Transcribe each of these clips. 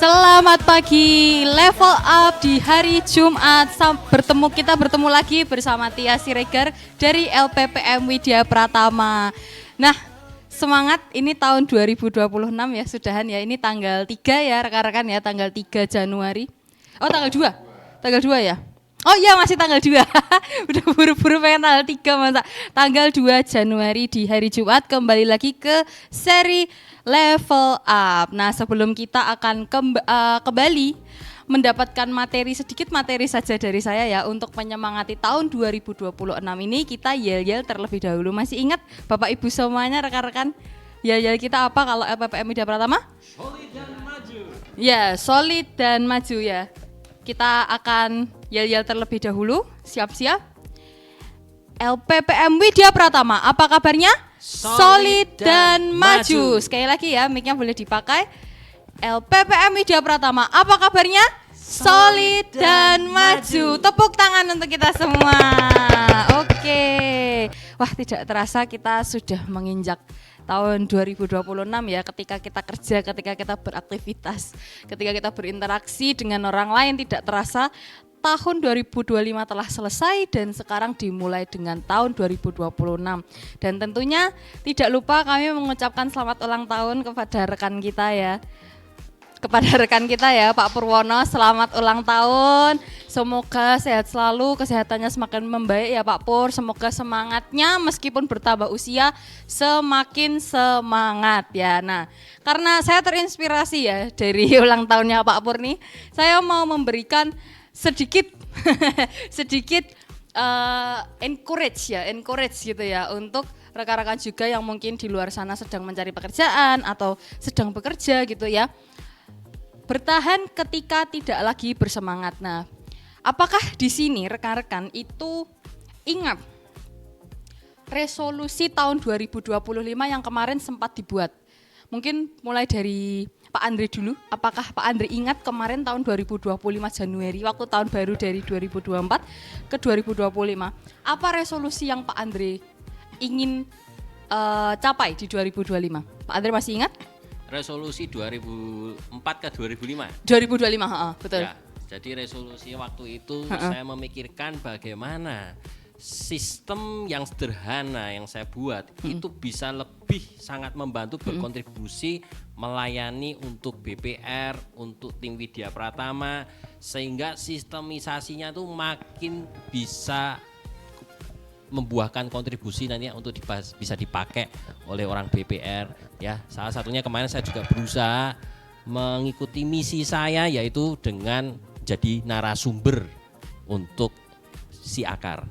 Selamat pagi, level up di hari Jumat. Kita bertemu lagi bersama Tia Siregar dari LPPM Widya Pratama. Nah, semangat, ini tahun 2026 ya, sudahan ya. Ini tanggal 3 ya rekan-rekan ya, tanggal 3 Januari. Oh, tanggal 2. Tanggal 2 ya. Oh iya, masih tanggal 2. Udah buru-buru pengen tanggal 3 masa. Tanggal 2 Januari di hari Jumat kembali lagi ke seri Level Up. Nah, sebelum kita akan kembali mendapatkan sedikit materi saja dari saya ya untuk menyemangati tahun 2026 ini, kita yel-yel terlebih dahulu. Masih ingat Bapak Ibu semuanya, rekan-rekan? Yel-yel kita apa kalau LPPM Widya Pratama? Solid dan maju. Ya, solid dan maju ya. Kita akan yel-yel terlebih dahulu. Siap-siap. LPPM Widya Pratama, apa kabarnya? Solid dan maju. Sekali lagi ya, mic-nya boleh dipakai. LPPM Widya Pratama, apa kabarnya? Solid dan maju. Tepuk tangan untuk kita semua. Oke. Wah, tidak terasa kita sudah menginjak tahun 2026 ya, ketika kita kerja, ketika kita beraktivitas, ketika kita berinteraksi dengan orang lain, tidak terasa tahun 2025 telah selesai dan sekarang dimulai dengan tahun 2026. Dan tentunya tidak lupa kami mengucapkan selamat ulang tahun kepada rekan kita ya. Kepada rekan kita ya, Pak Purwono, selamat ulang tahun. Semoga sehat selalu, kesehatannya semakin membaik ya Pak Pur. Semoga semangatnya meskipun bertambah usia semakin semangat ya. Nah, karena saya terinspirasi ya dari ulang tahunnya Pak Pur nih, saya mau memberikan sedikit encourage gitu ya untuk rekan-rekan juga yang mungkin di luar sana sedang mencari pekerjaan atau sedang bekerja gitu ya. Bertahan ketika tidak lagi bersemangat. Nah, apakah di sini rekan-rekan itu ingat resolusi tahun 2025 yang kemarin sempat dibuat? Mungkin mulai dari Pak Andre dulu. Apakah Pak Andre ingat kemarin tahun 2025 Januari, waktu tahun baru dari 2024 ke 2025, apa resolusi yang Pak Andre ingin capai di 2025? Pak Andre masih ingat? Resolusi 2004 ke 2005. 2025, betul. Ya, jadi resolusi waktu itu saya memikirkan bagaimana sistem yang sederhana yang saya buat itu bisa lebih sangat membantu berkontribusi melayani untuk BPR, untuk tim Widya Pratama, sehingga sistemisasinya itu makin bisa membuahkan kontribusi nantinya untuk bisa dipakai oleh orang BPR ya. Salah satunya kemarin saya juga berusaha mengikuti misi saya, yaitu dengan jadi narasumber untuk si akar.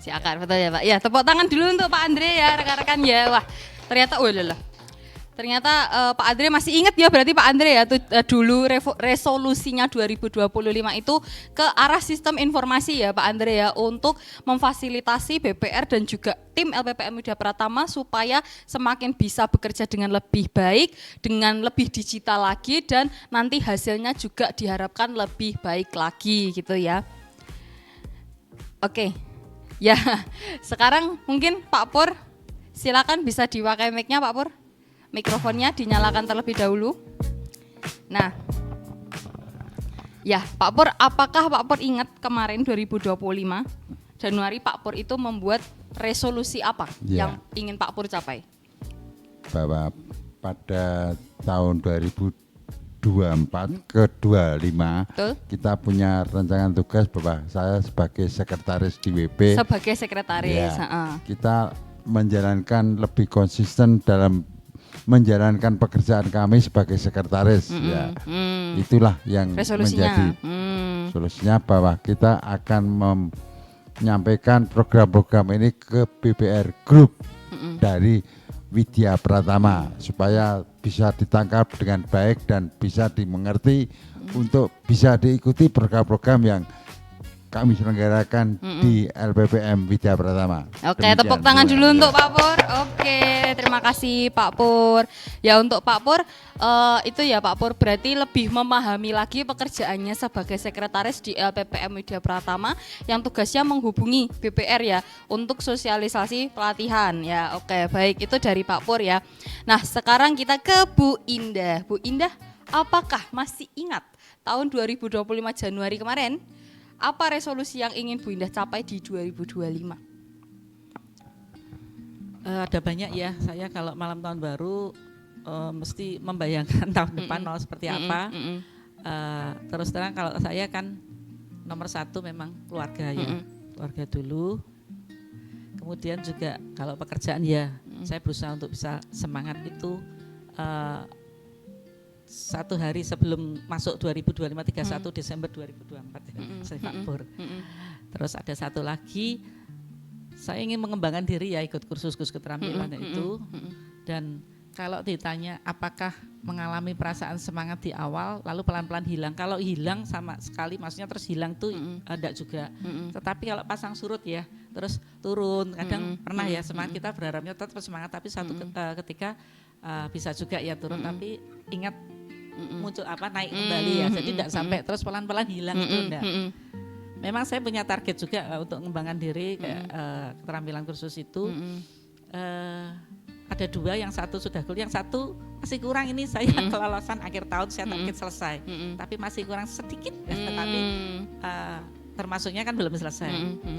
Si akar, betul ya Pak. Ya, tepuk tangan dulu untuk Pak Andre ya, rekan-rekan ya. Wah, ternyata Pak Andre masih ingat ya, berarti Pak Andre ya dulu resolusinya 2025 itu ke arah sistem informasi ya Pak Andre ya, untuk memfasilitasi BPR dan juga tim LPPM Widya Pratama supaya semakin bisa bekerja dengan lebih baik, dengan lebih digital lagi, dan nanti hasilnya juga diharapkan lebih baik lagi gitu ya. Oke. Ya, sekarang mungkin Pak Pur silakan bisa dipakai mic-nya Pak Pur. Mikrofonnya dinyalakan terlebih dahulu. Nah, ya Pak Pur, apakah Pak Pur ingat kemarin 2025 Januari Pak Pur itu membuat resolusi apa yang ingin Pak Pur capai? Bahwa pada tahun 2024 ke 25 kita punya rancangan tugas bahwa saya sebagai sekretaris di WP. Sebagai sekretaris. Ya, kita menjalankan lebih konsisten dalam menjalankan pekerjaan kami sebagai sekretaris ya. Itulah yang menjadi solusinya, bahwa kita akan menyampaikan program-program ini ke BPR Group dari Widya Pratama supaya bisa ditangkap dengan baik dan bisa dimengerti untuk bisa diikuti program-program yang kami selenggarakan di LPPM Widya Pratama. Oke, tepuk tangan dulu untuk Pak Pur. Oke, terima kasih Pak Pur. Ya, untuk Pak Pur itu ya Pak Pur berarti lebih memahami lagi pekerjaannya sebagai sekretaris di LPPM Widya Pratama yang tugasnya menghubungi BPR ya untuk sosialisasi pelatihan ya. Oke, baik, itu dari Pak Pur ya. Nah, sekarang kita ke Bu Indah. Bu Indah, apakah masih ingat tahun 2025 Januari kemarin, apa resolusi yang ingin Bu Indah capai di 2025? Ada banyak ya, saya kalau malam tahun baru mesti membayangkan tahun depan mau seperti apa. Terus terang kalau saya kan nomor satu memang keluarga ya, keluarga dulu. Kemudian juga kalau pekerjaan ya, saya berusaha untuk bisa semangat itu. Satu hari sebelum masuk 2025, 31 Desember 2024 ya, saya Pak. Terus ada satu lagi, saya ingin mengembangkan diri ya, ikut kursus-kursus keterampilan itu. Dan kalau ditanya apakah mengalami perasaan semangat di awal lalu pelan-pelan hilang, kalau hilang sama sekali maksudnya terus hilang tuh ada juga. Tetapi kalau pasang surut ya terus turun, kadang pernah ya semangat, kita berharapnya tetap semangat tapi satu ketika bisa juga ya turun, tapi ingat muncul naik kembali ya, jadi tidak sampai terus pelan-pelan hilang itu enggak. Memang saya punya target juga untuk mengembangkan diri kayak keterampilan kursus itu. Ada dua, yang satu sudah kuliah, yang satu masih kurang. Ini saya kelolosan akhir tahun saya target selesai, tapi masih kurang sedikit. Tapi termasuknya kan belum selesai.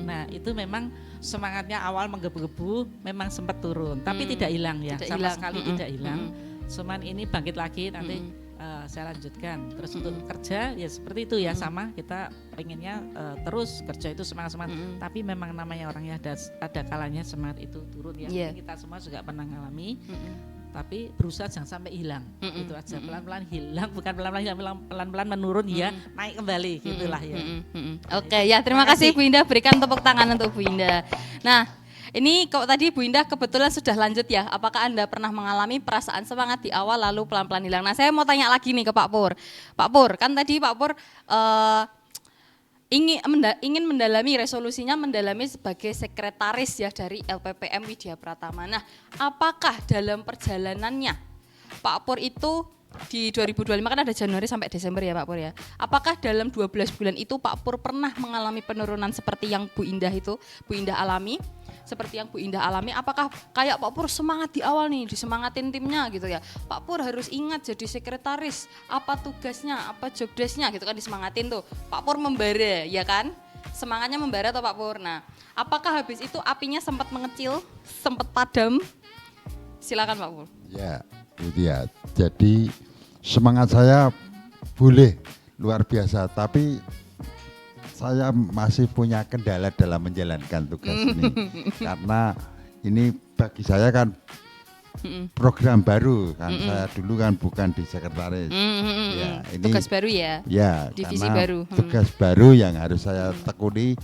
Nah itu memang semangatnya awal menggebu-gebu memang sempat turun, tapi tidak hilang ya, sama sekali tidak hilang. Cuman ini bangkit lagi nanti. Saya lanjutkan terus untuk kerja ya seperti itu ya, sama kita pengennya terus kerja itu semangat, tapi memang namanya orangnya ada kalanya semangat itu turun ya. Kita semua juga pernah ngalami, tapi berusaha jangan sampai hilang. Itu aja, pelan-pelan hilang, bukan pelan-pelan hilang, pelan-pelan menurun ya, naik kembali gitulah ya. Oke ya, terima kasih Bu Indah, berikan tepuk tangan untuk Bu Indah. Nah, ini kalau tadi Bu Indah kebetulan sudah lanjut ya, apakah Anda pernah mengalami perasaan semangat di awal lalu pelan-pelan hilang? Nah saya mau tanya lagi nih ke Pak Pur. Pak Pur, kan tadi Pak Pur ingin mendalami resolusinya, mendalami sebagai sekretaris ya dari LPPM Widya Pratama. Nah apakah dalam perjalanannya Pak Pur itu di 2025 kan ada Januari sampai Desember ya Pak Pur ya. Apakah dalam 12 bulan itu Pak Pur pernah mengalami penurunan seperti yang Bu Indah alami? Seperti yang Bu Indah alami, apakah kayak Pak Pur semangat di awal nih, disemangatin timnya gitu ya. Pak Pur harus ingat jadi sekretaris, apa tugasnya, apa job desk-nya gitu kan, disemangatin tuh. Pak Pur membara ya kan? Semangatnya membara atau Pak Pur. Nah, apakah habis itu apinya sempat mengecil, sempat padam? Silakan Pak Pur. Ya, itu ya. Jadi semangat saya boleh luar biasa, tapi saya masih punya kendala dalam menjalankan tugas ini. Karena ini bagi saya kan program baru kan, saya dulu kan bukan di sekretaris. Ya, ini tugas baru ya? Ya, divisi baru. Tugas baru yang harus saya tekuni,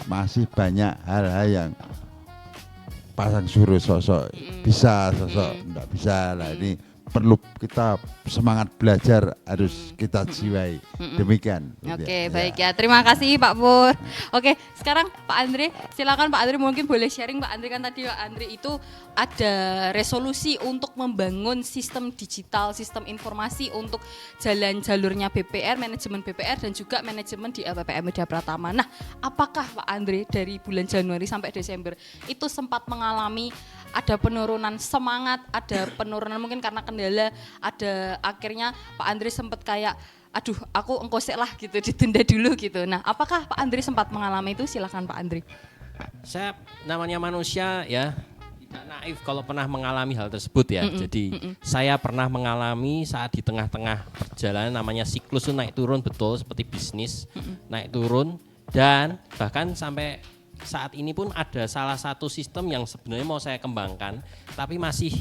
masih banyak hal-hal yang pasang surut, sosok bisa, sosok enggak bisa lah. Ini perlu kita semangat belajar, harus kita jiwai. Demikian. Oke, baik ya. Terima kasih Pak Pur. Oke, sekarang Pak Andre, silakan Pak Andre, mungkin boleh sharing Pak Andre. Kan tadi Pak Andre itu ada resolusi untuk membangun sistem digital, sistem informasi untuk jalan jalurnya BPR, manajemen BPR dan juga manajemen di LPPM Widya Pratama. Nah, apakah Pak Andre dari bulan Januari sampai Desember itu sempat mengalami ada penurunan semangat, ada penurunan mungkin karena kendala, ada akhirnya Pak Andre sempat kayak aduh aku engkosek lah gitu, ditunda dulu gitu. Nah apakah Pak Andre sempat mengalami itu? Silakan Pak Andre. Saya namanya manusia ya, tidak naif kalau pernah mengalami hal tersebut ya. Jadi saya pernah mengalami saat di tengah-tengah perjalanan, namanya siklus itu naik turun, betul seperti bisnis, naik turun. Dan bahkan sampai saat ini pun ada salah satu sistem yang sebenarnya mau saya kembangkan, tapi masih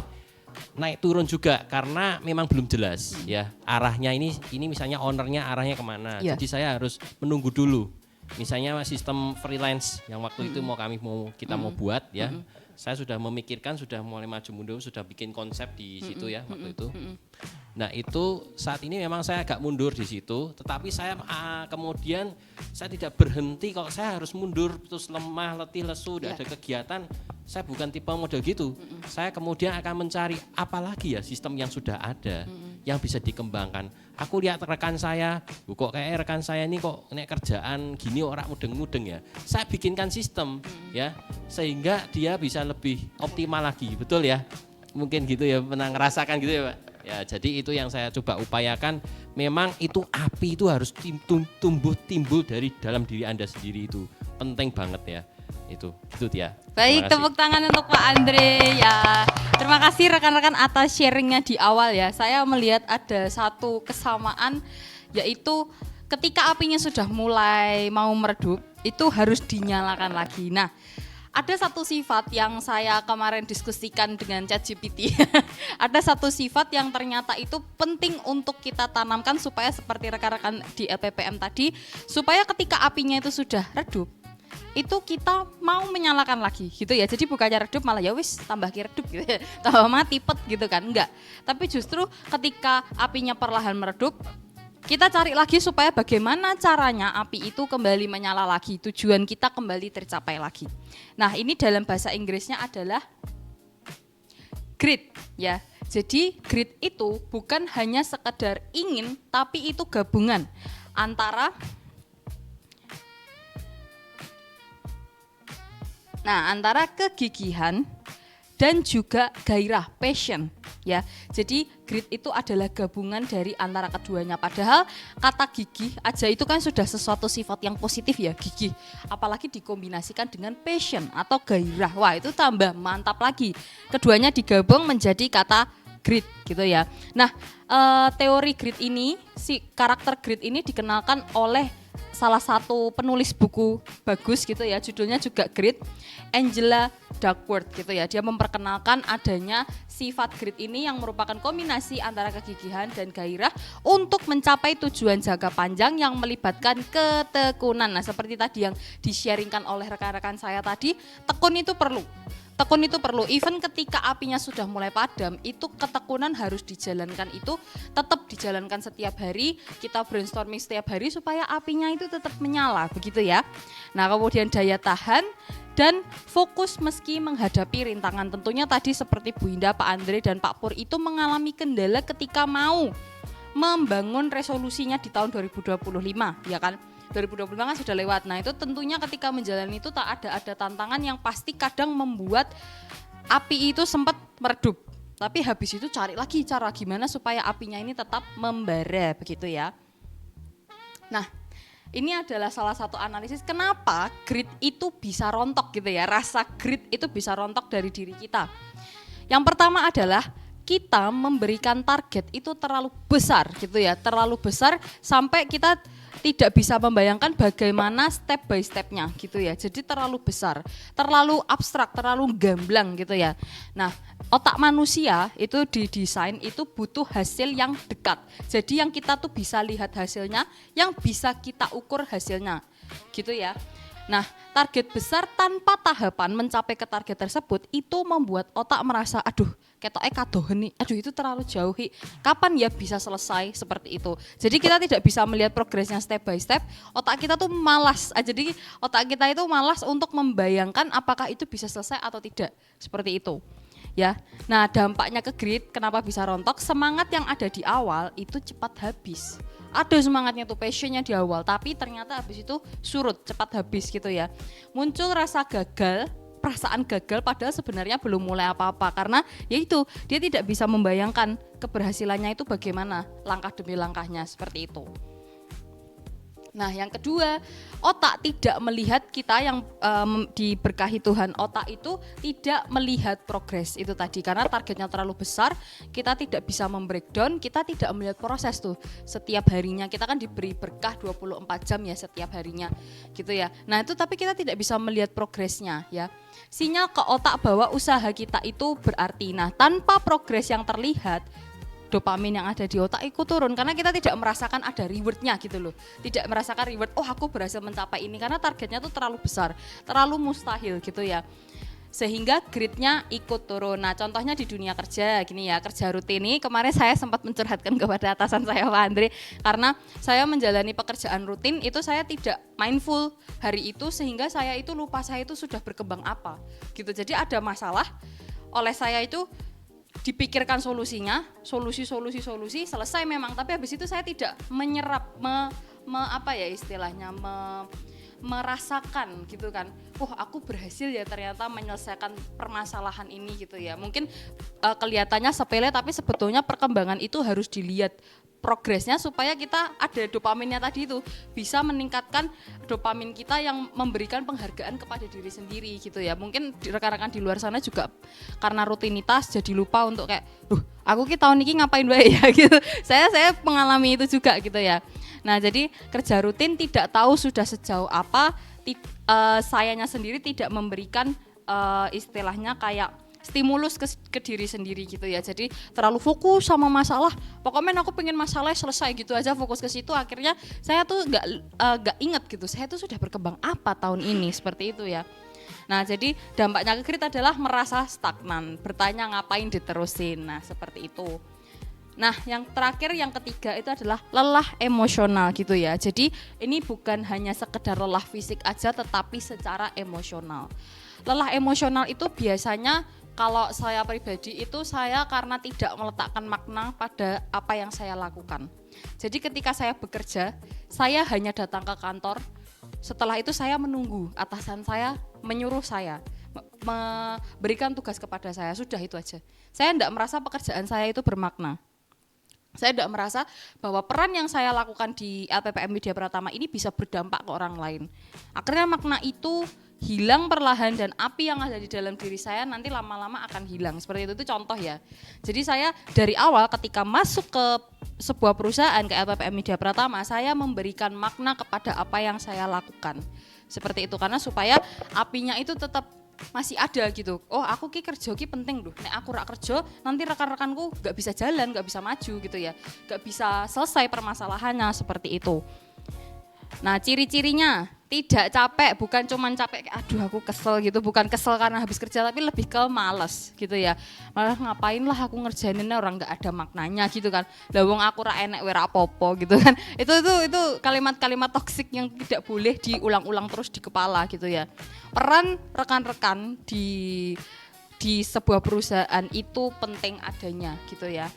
naik turun juga karena memang belum jelas ya arahnya. Ini misalnya ownernya arahnya kemana. Jadi saya harus menunggu dulu. Misalnya sistem freelance yang waktu itu kita mau buat ya. Saya sudah memikirkan, sudah mulai maju mundur, sudah bikin konsep di situ ya waktu itu. Nah itu saat ini memang saya agak mundur di situ, tetapi saya kemudian saya tidak berhenti kalau saya harus mundur terus lemah, letih, lesu, tidak ada kegiatan. Saya bukan tipe model gitu. Saya kemudian akan mencari apa lagi ya sistem yang sudah ada yang bisa dikembangkan. Aku lihat rekan saya, kok kayak rekan saya ini kok nek kerjaan gini orang mudeng-mudeng ya. Saya bikinkan sistem ya sehingga dia bisa lebih optimal lagi, betul ya? Mungkin gitu ya, pernah ngerasakan gitu ya Pak? Ya, jadi itu yang saya coba upayakan. Memang itu api itu harus timbul dari dalam diri Anda sendiri, itu penting banget ya. Itu dia. Baik, tepuk tangan untuk Pak Andre ya. Terima kasih rekan-rekan atas sharingnya di awal ya. Saya melihat ada satu kesamaan, yaitu ketika apinya sudah mulai mau meredup, itu harus dinyalakan lagi. Nah, ada satu sifat yang saya kemarin diskusikan dengan ChatGPT. Ada satu sifat yang ternyata itu penting untuk kita tanamkan supaya seperti rekan-rekan di LPPM tadi, supaya ketika apinya itu sudah redup, itu kita mau menyalakan lagi gitu ya. Jadi bukannya redup malah ya wis tambah redup gitu ya, tambah mati pet gitu kan, enggak. Tapi justru ketika apinya perlahan meredup, kita cari lagi supaya bagaimana caranya api itu kembali menyala lagi, tujuan kita kembali tercapai lagi. Nah, ini dalam bahasa Inggrisnya adalah grit ya. Jadi grit itu bukan hanya sekedar ingin, tapi itu gabungan antara kegigihan dan juga gairah, passion ya. Jadi grit itu adalah gabungan dari antara keduanya. Padahal kata gigih aja itu kan sudah sesuatu sifat yang positif ya, gigih. Apalagi dikombinasikan dengan passion atau gairah. Wah, itu tambah mantap lagi. Keduanya digabung menjadi kata grit gitu ya. Nah, teori grit ini, si karakter grit ini dikenalkan oleh salah satu penulis buku bagus gitu ya, judulnya juga Grit, Angela Duckworth gitu ya. Dia memperkenalkan adanya sifat grit ini yang merupakan kombinasi antara kegigihan dan gairah untuk mencapai tujuan jangka panjang yang melibatkan ketekunan. Nah, seperti tadi yang di-sharingkan oleh rekan-rekan saya tadi, tekun itu perlu. Even ketika apinya sudah mulai padam, itu ketekunan harus dijalankan, itu tetap dijalankan setiap hari. Kita brainstorming setiap hari supaya apinya itu tetap menyala, begitu ya. Nah, kemudian daya tahan dan fokus meski menghadapi rintangan. Tentunya tadi seperti Bu Indah, Pak Andre, dan Pak Pur itu mengalami kendala ketika mau membangun resolusinya di tahun 2025, ya kan? 2025 kan sudah lewat. Nah, itu tentunya ketika menjalani itu tak ada tantangan yang pasti kadang membuat api itu sempat meredup. Tapi habis itu cari lagi cara gimana supaya apinya ini tetap membara, begitu ya. Nah, ini adalah salah satu analisis kenapa grit itu bisa rontok gitu ya. Rasa grit itu bisa rontok dari diri kita. Yang pertama adalah kita memberikan target itu terlalu besar gitu ya. Terlalu besar sampai kita tidak bisa membayangkan bagaimana step by stepnya gitu ya. Jadi terlalu besar, terlalu abstrak, terlalu gamblang gitu ya. Nah, otak manusia itu didesain itu butuh hasil yang dekat. Jadi yang kita tuh bisa lihat hasilnya, yang bisa kita ukur hasilnya gitu ya. Nah, target besar tanpa tahapan mencapai ke target tersebut itu membuat otak merasa aduh ketoknya kadohen nih, aduh itu terlalu jauh, kapan ya bisa selesai seperti itu. Jadi kita tidak bisa melihat progresnya step by step, otak kita tuh malas, jadi otak kita itu malas untuk membayangkan apakah itu bisa selesai atau tidak, seperti itu. Ya, nah dampaknya ke grit, kenapa bisa rontok? Semangat yang ada di awal itu cepat habis. Ada semangatnya tuh, passionnya di awal, tapi ternyata habis itu surut, cepat habis gitu ya. Muncul rasa gagal, perasaan gagal padahal sebenarnya belum mulai apa-apa karena yaitu dia tidak bisa membayangkan keberhasilannya itu bagaimana langkah demi langkahnya, seperti itu. Nah, yang kedua, otak tidak melihat kita yang diberkahi Tuhan. Otak itu tidak melihat progres itu tadi karena targetnya terlalu besar. Kita tidak bisa membreakdown, kita tidak melihat proses tuh setiap harinya. Kita kan diberi berkah 24 jam ya setiap harinya gitu ya. Nah, itu tapi kita tidak bisa melihat progresnya ya. Sinyal ke otak bahwa usaha kita itu berarti. Nah, tanpa progres yang terlihat, dopamin yang ada di otak ikut turun karena kita tidak merasakan ada rewardnya gitu loh, tidak merasakan reward, oh aku berhasil mencapai ini karena targetnya tuh terlalu besar, terlalu mustahil gitu ya, sehingga gritnya ikut turun. Nah, contohnya di dunia kerja gini ya, kerja rutin ini kemarin saya sempat mencurhatkan kepada atasan saya Pak Andre karena saya menjalani pekerjaan rutin itu saya tidak mindful hari itu sehingga saya itu lupa saya itu sudah berkembang apa gitu. Jadi ada masalah oleh saya itu dipikirkan solusinya, solusi selesai memang, tapi habis itu saya tidak menyerap apa ya istilahnya merasakan gitu kan, aku berhasil ya ternyata menyelesaikan permasalahan ini gitu ya. Mungkin kelihatannya sepele tapi sebetulnya perkembangan itu harus dilihat progresnya supaya kita ada dopaminnya tadi itu bisa meningkatkan dopamin kita yang memberikan penghargaan kepada diri sendiri gitu ya. Mungkin rekan-rekan di luar sana juga karena rutinitas jadi lupa untuk kayak aku tahun ini ngapain baik ya gitu. Saya mengalami itu juga gitu ya. Nah, jadi kerja rutin tidak tahu sudah sejauh apa sayanya sendiri tidak memberikan istilahnya kayak stimulus ke diri sendiri gitu ya. Jadi terlalu fokus sama masalah, pokoknya aku pengen masalahnya selesai gitu aja, fokus ke situ, akhirnya saya tuh nggak inget gitu, saya tuh sudah berkembang apa tahun ini, seperti itu ya. Nah, jadi dampaknya ke grit adalah merasa stagnan, bertanya ngapain diterusin, nah seperti itu. Nah, yang terakhir, yang ketiga itu adalah lelah emosional gitu ya. Jadi ini bukan hanya sekedar lelah fisik aja, tetapi secara emosional. Lelah emosional itu biasanya kalau saya pribadi itu saya karena tidak meletakkan makna pada apa yang saya lakukan. Jadi ketika saya bekerja, saya hanya datang ke kantor, setelah itu saya menunggu atasan saya menyuruh saya, memberikan tugas kepada saya, sudah itu aja. Saya tidak merasa pekerjaan saya itu bermakna. Saya tidak merasa bahwa peran yang saya lakukan di LPPM Widya Pratama ini bisa berdampak ke orang lain. Akhirnya makna itu hilang perlahan dan api yang ada di dalam diri saya nanti lama-lama akan hilang. Seperti itu contoh ya. Jadi saya dari awal ketika masuk ke sebuah perusahaan ke LPPM Widya Pratama, saya memberikan makna kepada apa yang saya lakukan. Seperti itu karena supaya apinya itu tetap masih ada gitu. Aku kerja penting loh. Nek aku rak kerja nanti rekan-rekanku nggak bisa jalan, nggak bisa maju gitu ya, nggak bisa selesai permasalahannya, seperti itu. Nah, ciri-cirinya tidak capek, bukan cuman capek aduh aku kesel gitu, bukan kesel karena habis kerja, tapi lebih ke malas gitu ya. Malah ngapain lah aku ngerjain ini, orang nggak ada maknanya gitu kan. Lah wong aku ra enek we ra apa-apa gitu kan. Itu kalimat-kalimat toksik yang tidak boleh diulang-ulang terus di kepala gitu ya. Peran rekan-rekan di sebuah perusahaan itu penting adanya gitu ya.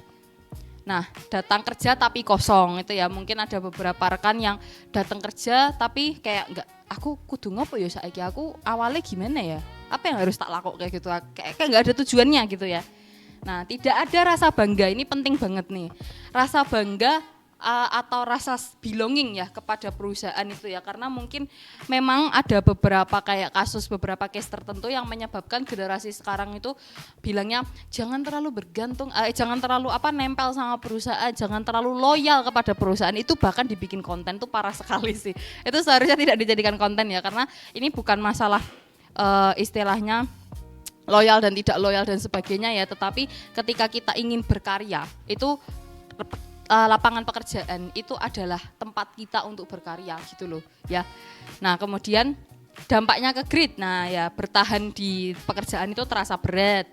Nah, datang kerja tapi kosong itu ya. Mungkin ada beberapa rekan yang datang kerja tapi kayak enggak, aku kudu ngopo ya saiki, aku awalnya gimana ya? Apa yang harus tak lakukan kayak gitu? Kayak enggak ada tujuannya gitu ya. Nah, tidak ada rasa bangga, ini penting banget nih. Rasa bangga atau rasa belonging ya kepada perusahaan itu ya, karena mungkin memang ada beberapa kayak kasus, beberapa case tertentu yang menyebabkan generasi sekarang itu bilangnya jangan terlalu bergantung, jangan terlalu nempel sama perusahaan, jangan terlalu loyal kepada perusahaan. Itu bahkan dibikin konten tuh parah sekali sih. Itu seharusnya tidak dijadikan konten ya, karena ini bukan masalah istilahnya loyal dan tidak loyal dan sebagainya ya, tetapi ketika kita ingin berkarya itu lapangan pekerjaan itu adalah tempat kita untuk berkarya gitu loh ya. Nah, kemudian dampaknya ke grit. Nah ya, bertahan di pekerjaan itu terasa berat.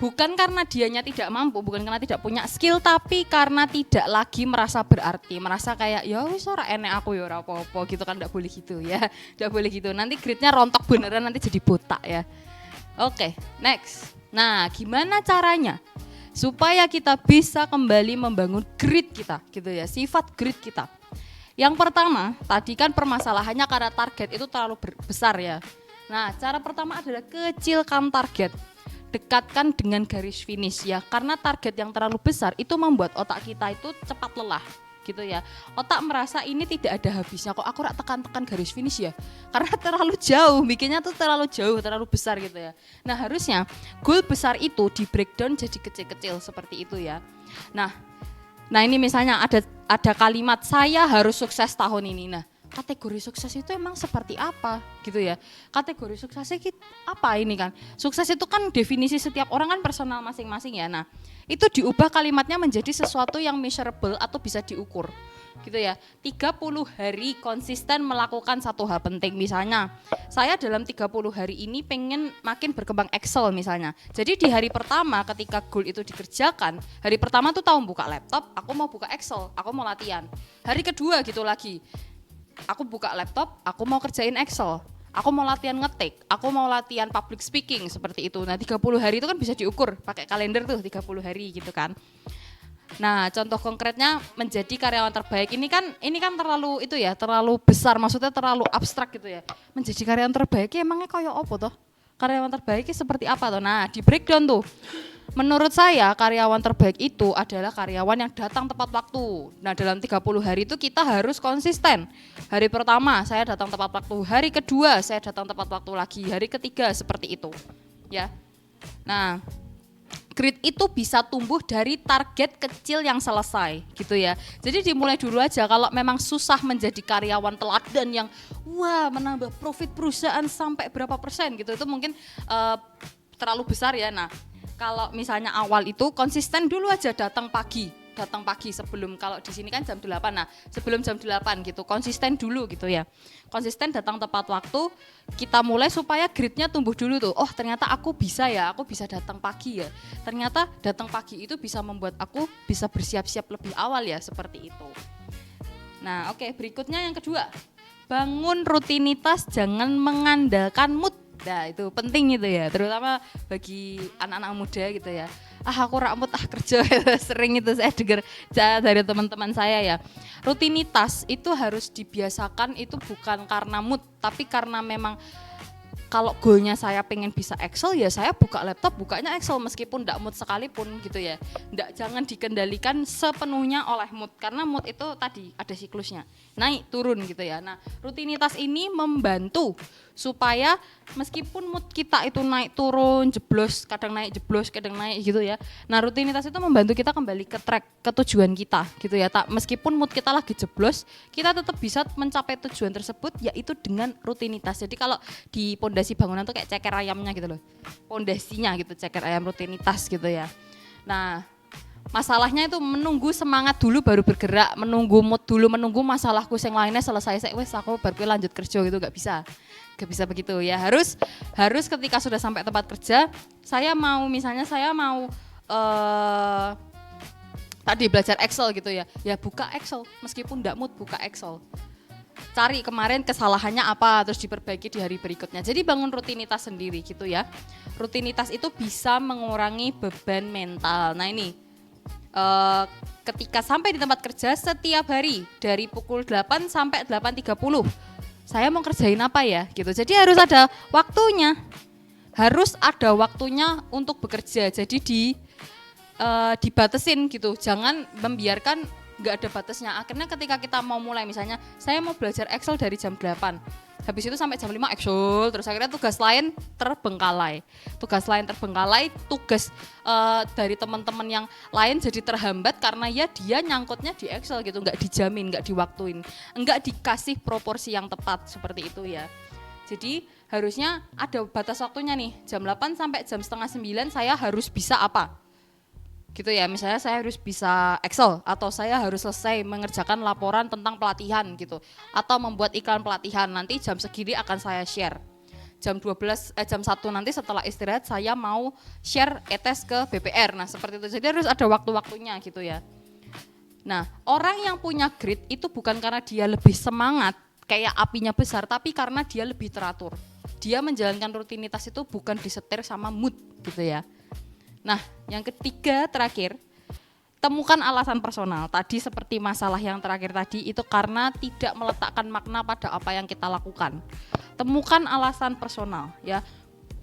Bukan karena dianya tidak mampu, bukan karena tidak punya skill, tapi karena tidak lagi merasa berarti, merasa kayak ya wis ora enek aku ya ora apa-apa gitu kan. Enggak boleh gitu ya. Enggak boleh gitu. Nanti gritnya rontok beneran, nanti jadi botak ya. Oke, next. Nah, gimana caranya supaya kita bisa kembali membangun grit kita gitu ya, sifat grit kita. Yang pertama, tadi kan permasalahannya karena target itu terlalu besar ya. Nah, cara pertama adalah kecilkan target. Dekatkan dengan garis finish ya, karena target yang terlalu besar itu membuat otak kita itu cepat lelah gitu ya. Otak merasa ini tidak ada habisnya, kok aku rak tekan-tekan garis finish ya, karena terlalu jauh, bikinnya tuh terlalu jauh, terlalu besar gitu ya. Nah, harusnya goal besar itu di breakdown jadi kecil-kecil seperti itu ya. Nah ini misalnya ada kalimat saya harus sukses tahun ini. Nah, kategori sukses itu emang seperti apa gitu ya. Kategori suksesnya apa ini kan? Sukses itu kan definisi setiap orang kan personal masing-masing ya. Nah, itu diubah kalimatnya menjadi sesuatu yang measurable atau bisa diukur gitu ya. 30 hari konsisten melakukan satu hal penting. Misalnya saya dalam 30 hari ini pengen makin berkembang Excel misalnya. Jadi di hari pertama ketika goal itu dikerjakan, hari pertama tuh tahu buka laptop, aku mau buka Excel, aku mau latihan. Hari kedua gitu lagi, aku buka laptop, aku mau kerjain Excel. Aku mau latihan ngetik, aku mau latihan public speaking, seperti itu. Nah, 30 hari itu kan bisa diukur pakai kalender tuh, 30 hari gitu kan. Nah, contoh konkretnya menjadi karyawan terbaik ini kan terlalu itu ya, terlalu besar, maksudnya terlalu abstrak gitu ya. Menjadi karyawan terbaik emangnya kayak apa toh? Karyawan terbaik seperti apa toh? Nah, di breakdown tuh. Menurut saya karyawan terbaik itu adalah karyawan yang datang tepat waktu. Nah, dalam 30 hari itu kita harus konsisten. Hari pertama saya datang tepat waktu, hari kedua saya datang tepat waktu lagi, hari ketiga seperti itu. Ya. Nah, grit itu bisa tumbuh dari target kecil yang selesai gitu ya. Jadi dimulai dulu aja. Kalau memang susah menjadi karyawan teladan yang wah menambah profit perusahaan sampai berapa persen gitu, itu mungkin terlalu besar ya. Nah, kalau misalnya awal itu konsisten dulu aja, datang pagi sebelum, kalau di sini kan jam 8, nah sebelum jam 8 gitu, konsisten dulu gitu ya. Konsisten datang tepat waktu, kita mulai supaya gritnya tumbuh dulu tuh. Oh ternyata aku bisa datang pagi ya. Ternyata datang pagi itu bisa membuat aku bisa bersiap-siap lebih awal ya, seperti itu. Nah oke, berikutnya yang kedua, bangun rutinitas, jangan mengandalkan mood. Nah itu penting itu ya, terutama bagi anak-anak muda gitu ya. Aku rakmut kerja, sering itu saya dengar dari teman-teman saya ya. Rutinitas itu harus dibiasakan, itu bukan karena mood, tapi karena memang kalau goalnya saya pengen bisa Excel ya saya buka laptop, bukanya Excel meskipun enggak mood sekalipun gitu ya. Jangan dikendalikan sepenuhnya oleh mood, karena mood itu tadi ada siklusnya, naik turun gitu ya. Nah rutinitas ini membantu supaya meskipun mood kita itu naik turun, jeblos, kadang naik gitu ya. Nah rutinitas itu membantu kita kembali ke track, ke tujuan kita gitu ya. Meskipun mood kita lagi jeblos, kita tetap bisa mencapai tujuan tersebut, yaitu dengan rutinitas. Jadi kalau di pondasi bangunan tuh kayak ceker ayamnya gitu loh, pondasinya gitu, ceker ayam rutinitas gitu ya. Nah masalahnya itu menunggu semangat dulu baru bergerak, menunggu mood dulu, menunggu masalahku yang lainnya selesai, wes aku baru lanjut kerja gitu, gak bisa begitu ya. Harus ketika sudah sampai tempat kerja, saya mau tadi belajar Excel gitu ya buka Excel, meskipun enggak mood buka Excel, cari kemarin kesalahannya apa, terus diperbaiki di hari berikutnya. Jadi bangun rutinitas sendiri gitu ya. Rutinitas itu bisa mengurangi beban mental. Nah ini ketika sampai di tempat kerja setiap hari dari pukul 8 sampai 8.30 saya mau kerjain apa ya gitu. Jadi harus ada waktunya untuk bekerja. Jadi dibatasin gitu, jangan membiarkan nggak ada batasnya. Akhirnya ketika kita mau mulai, misalnya saya mau belajar Excel dari jam 8, habis itu sampai jam 5 Excel, terus akhirnya tugas lain terbengkalai, tugas dari teman-teman yang lain jadi terhambat karena ya dia nyangkutnya di Excel gitu, nggak dijamin, nggak diwaktuin, nggak dikasih proporsi yang tepat, seperti itu ya. Jadi harusnya ada batas waktunya nih, jam 8 sampai jam setengah 9 saya harus bisa apa gitu ya. Misalnya saya harus bisa Excel, atau saya harus selesai mengerjakan laporan tentang pelatihan gitu, atau membuat iklan pelatihan, nanti jam segini akan saya share. Jam 1 nanti setelah istirahat saya mau share e-test ke BPR. Nah seperti itu, jadi harus ada waktu-waktunya gitu ya. Nah orang yang punya grit itu bukan karena dia lebih semangat kayak apinya besar, tapi karena dia lebih teratur. Dia menjalankan rutinitas itu bukan disetir sama mood gitu ya. Nah, yang ketiga terakhir, temukan alasan personal. Tadi seperti masalah yang terakhir tadi itu karena tidak meletakkan makna pada apa yang kita lakukan. Temukan alasan personal ya.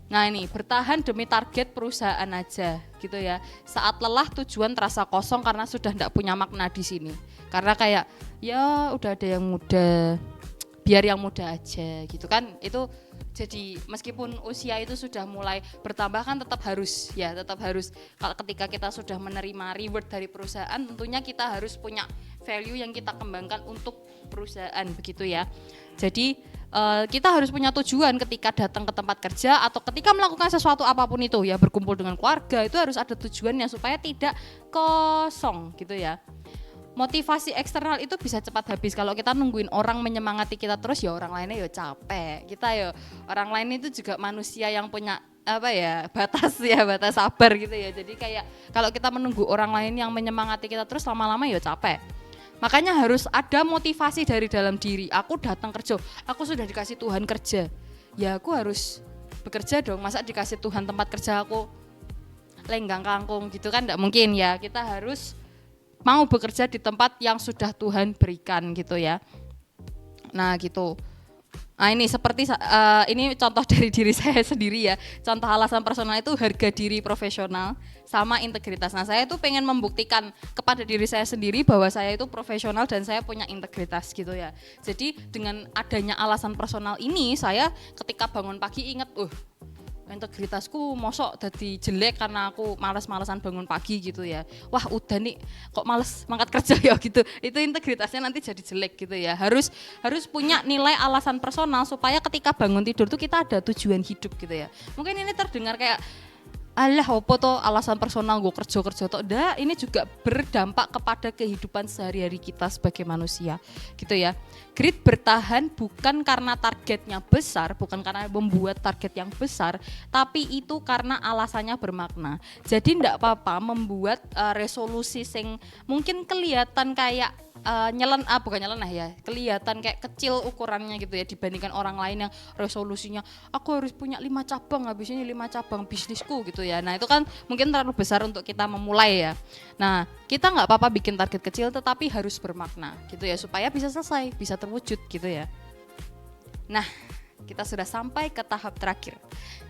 Nah ini, bertahan demi target perusahaan aja gitu ya. Saat lelah tujuan terasa kosong karena sudah tidak punya makna di sini. Karena kayak ya udah ada yang muda, biar yang muda aja gitu kan. Itu jadi meskipun usia itu sudah mulai bertambah kan tetap harus kalau ketika kita sudah menerima reward dari perusahaan, tentunya kita harus punya value yang kita kembangkan untuk perusahaan begitu ya. Jadi kita harus punya tujuan ketika datang ke tempat kerja atau ketika melakukan sesuatu apapun itu ya, berkumpul dengan keluarga itu harus ada tujuannya supaya tidak kosong gitu ya. Motivasi eksternal itu bisa cepat habis kalau kita nungguin orang menyemangati kita terus, ya orang lainnya ya capek. Kita ya orang lain itu juga manusia yang punya batas sabar gitu ya. Jadi kayak kalau kita menunggu orang lain yang menyemangati kita terus, lama-lama ya capek. Makanya harus ada motivasi dari dalam diri. Aku datang kerja, aku sudah dikasih Tuhan kerja, ya aku harus bekerja dong. Masa dikasih Tuhan tempat kerja aku lenggang kangkung gitu kan, enggak mungkin ya. Kita harus mau bekerja di tempat yang sudah Tuhan berikan gitu ya. Nah gitu. Nah ini seperti ini contoh dari diri saya sendiri ya. Contoh alasan personal itu harga diri profesional sama integritas. Nah saya itu pengen membuktikan kepada diri saya sendiri bahwa saya itu profesional dan saya punya integritas gitu ya. Jadi dengan adanya alasan personal ini saya ketika bangun pagi ingat, integritasku mosok jadi jelek karena aku malas-malasan bangun pagi gitu ya. Wah udah nih kok males mangkat kerja ya gitu. Itu integritasnya nanti jadi jelek gitu ya. Harus punya nilai alasan personal supaya ketika bangun tidur tuh kita ada tujuan hidup gitu ya. Mungkin ini terdengar kayak alah opo toh alasan personal gue kerja toh. Enggak, ini juga berdampak kepada kehidupan sehari-hari kita sebagai manusia gitu ya. Grit bertahan bukan karena targetnya besar, bukan karena membuat target yang besar, tapi itu karena alasannya bermakna. Jadi enggak apa-apa membuat resolusi sing mungkin kelihatan kayak kelihatan kayak kecil ukurannya gitu ya dibandingkan orang lain yang resolusinya aku harus punya 5 cabang, habis ini 5 cabang bisnisku gitu ya. Nah itu kan mungkin terlalu besar untuk kita memulai ya. Nah kita nggak apa-apa bikin target kecil tetapi harus bermakna gitu ya supaya bisa selesai, bisa terwujud gitu ya. Nah kita sudah sampai ke tahap terakhir,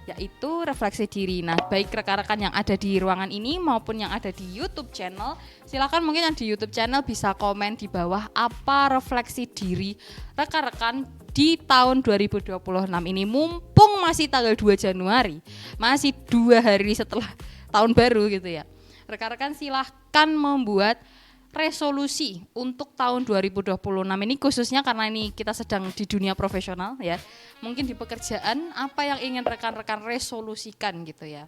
yaitu refleksi diri. Nah, baik rekan-rekan yang ada di ruangan ini maupun yang ada di YouTube channel, silakan mungkin yang di YouTube channel bisa komen di bawah apa refleksi diri rekan-rekan di tahun 2026 ini. Mumpung masih tanggal 2 Januari, masih 2 hari setelah tahun baru gitu ya. Rekan-rekan silahkan membuat resolusi untuk tahun 2026 ini, khususnya karena ini kita sedang di dunia profesional ya. Mungkin di pekerjaan apa yang ingin rekan-rekan resolusikan gitu ya.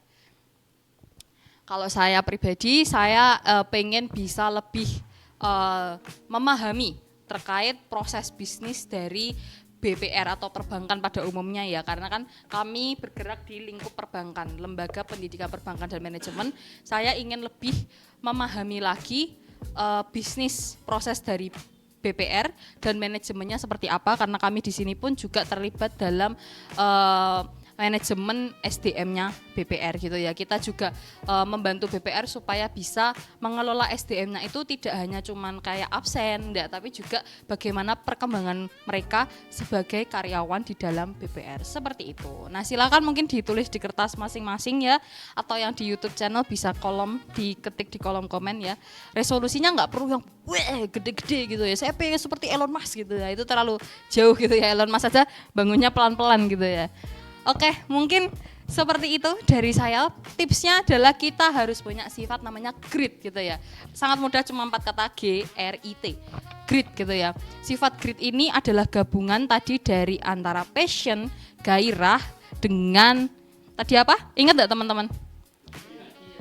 Kalau saya pribadi saya pengen bisa lebih memahami terkait proses bisnis dari BPR atau perbankan pada umumnya ya, karena kan kami bergerak di lingkup perbankan, lembaga pendidikan perbankan dan manajemen. Saya ingin lebih memahami lagi bisnis proses dari BPR dan manajemennya seperti apa, karena kami di sini pun juga terlibat dalam manajemen SDM-nya BPR gitu ya. Kita juga membantu BPR supaya bisa mengelola SDM-nya itu tidak hanya cuman kayak absen, enggak, tapi juga bagaimana perkembangan mereka sebagai karyawan di dalam BPR, seperti itu. Nah silakan mungkin ditulis di kertas masing-masing ya, atau yang di YouTube channel bisa diketik di kolom komen ya. Resolusinya nggak perlu yang gede-gede gitu ya, saya pengen seperti Elon Musk gitu ya, itu terlalu jauh gitu ya. Elon Musk aja bangunnya pelan-pelan gitu ya. Oke, mungkin seperti itu dari saya. Tipsnya adalah kita harus punya sifat namanya grit gitu ya. Sangat mudah, cuma 4 kata, G-R-I-T. Grit gitu ya. Sifat grit ini adalah gabungan tadi dari antara passion, gairah dengan tadi apa? Ingat enggak teman-teman?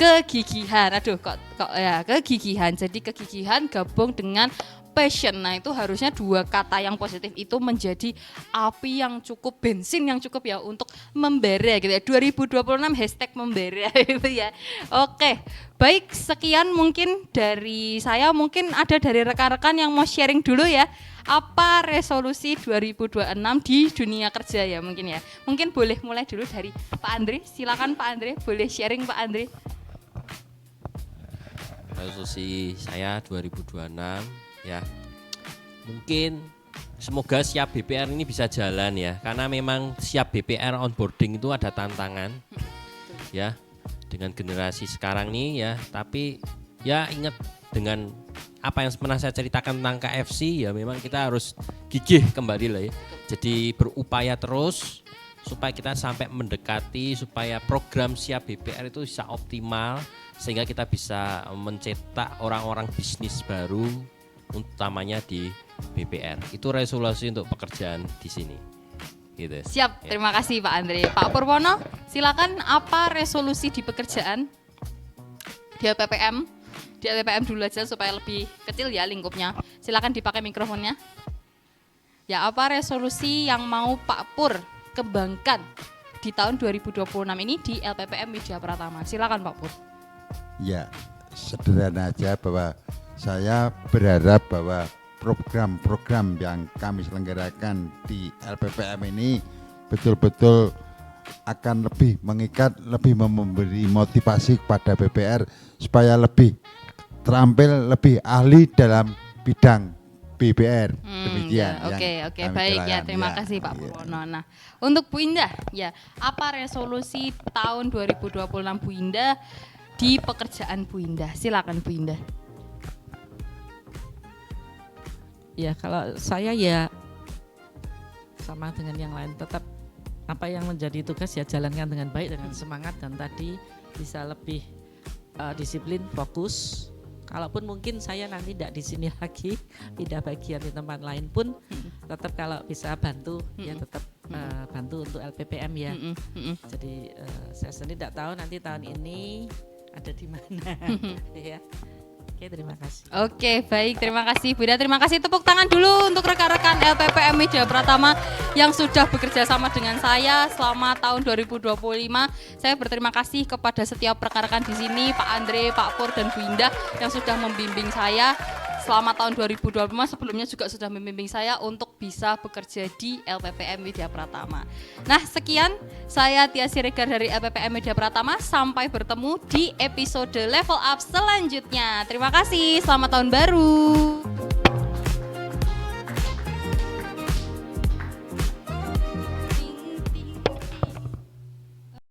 Kegigihan. Aduh, kok ya, kegigihan. Jadi kegigihan gabung dengan passion. Nah itu harusnya 2 kata yang positif itu menjadi api yang cukup, bensin yang cukup ya untuk membara gitu ya. 2026 #membara gitu ya. Oke, baik, sekian mungkin dari saya. Mungkin ada dari rekan-rekan yang mau sharing dulu ya, apa resolusi 2026 di dunia kerja ya mungkin ya. Mungkin boleh mulai dulu dari Pak Andre. Silakan Pak Andre, boleh sharing Pak Andre. Resolusi saya 2026 ya, mungkin semoga siap BPR ini bisa jalan ya, karena memang siap BPR onboarding itu ada tantangan ya dengan generasi sekarang nih ya. Tapi ya ingat dengan apa yang pernah saya ceritakan tentang KFC ya, memang kita harus gigih kembali lah ya. Jadi berupaya terus supaya kita sampai mendekati, supaya program siap BPR itu bisa optimal, sehingga kita bisa mencetak orang-orang bisnis baru, utamanya di BPR. Itu resolusi untuk pekerjaan di sini. Gitu. Siap, terima kasih Pak Andre. Pak Purwono, silakan apa resolusi di pekerjaan di LPPM? Di LPPM dulu aja supaya lebih kecil ya lingkupnya. Silakan dipakai mikrofonnya. Ya, apa resolusi yang mau Pak Pur kembangkan di tahun 2026 ini di LPPM Widya Pratama? Silakan Pak Pur. Ya, sederhana aja bahwa saya berharap bahwa program-program yang kami selenggarakan di LPPM ini betul-betul akan lebih mengikat, lebih memberi motivasi kepada BPR supaya lebih terampil lebih ahli dalam bidang BBR. Demikian. Oke, baik ya. Terima kasih Pak Purwono. Nah, untuk Bu Indah, ya, apa resolusi tahun 2026 Bu Indah di pekerjaan Bu Indah? Silakan Bu Indah. Ya kalau saya ya sama dengan yang lain, tetap apa yang menjadi tugas ya jalankan dengan baik, dengan semangat, dan tadi bisa lebih disiplin, fokus. Kalaupun mungkin saya nanti tidak di sini lagi, pindah bagian di tempat lain pun, tetap kalau bisa bantu ya tetap bantu untuk LPPM ya. Jadi saya sendiri tidak tahu nanti tahun ini ada di mana. Ya. Oke, terima kasih. Oke, baik, terima kasih Bunda. Terima kasih, tepuk tangan dulu untuk rekan-rekan LPPM Media Pratama yang sudah bekerja sama dengan saya selama tahun 2025. Saya berterima kasih kepada setiap rekan-rekan di sini, Pak Andre, Pak Pur, dan Bu Indah yang sudah membimbing saya selama tahun 2025. Sebelumnya juga sudah membimbing saya untuk bisa bekerja di LPPM Media Pratama. Nah, sekian saya Tia Siregar dari LPPM Media Pratama. Sampai bertemu di episode Level Up selanjutnya. Terima kasih, selamat tahun baru.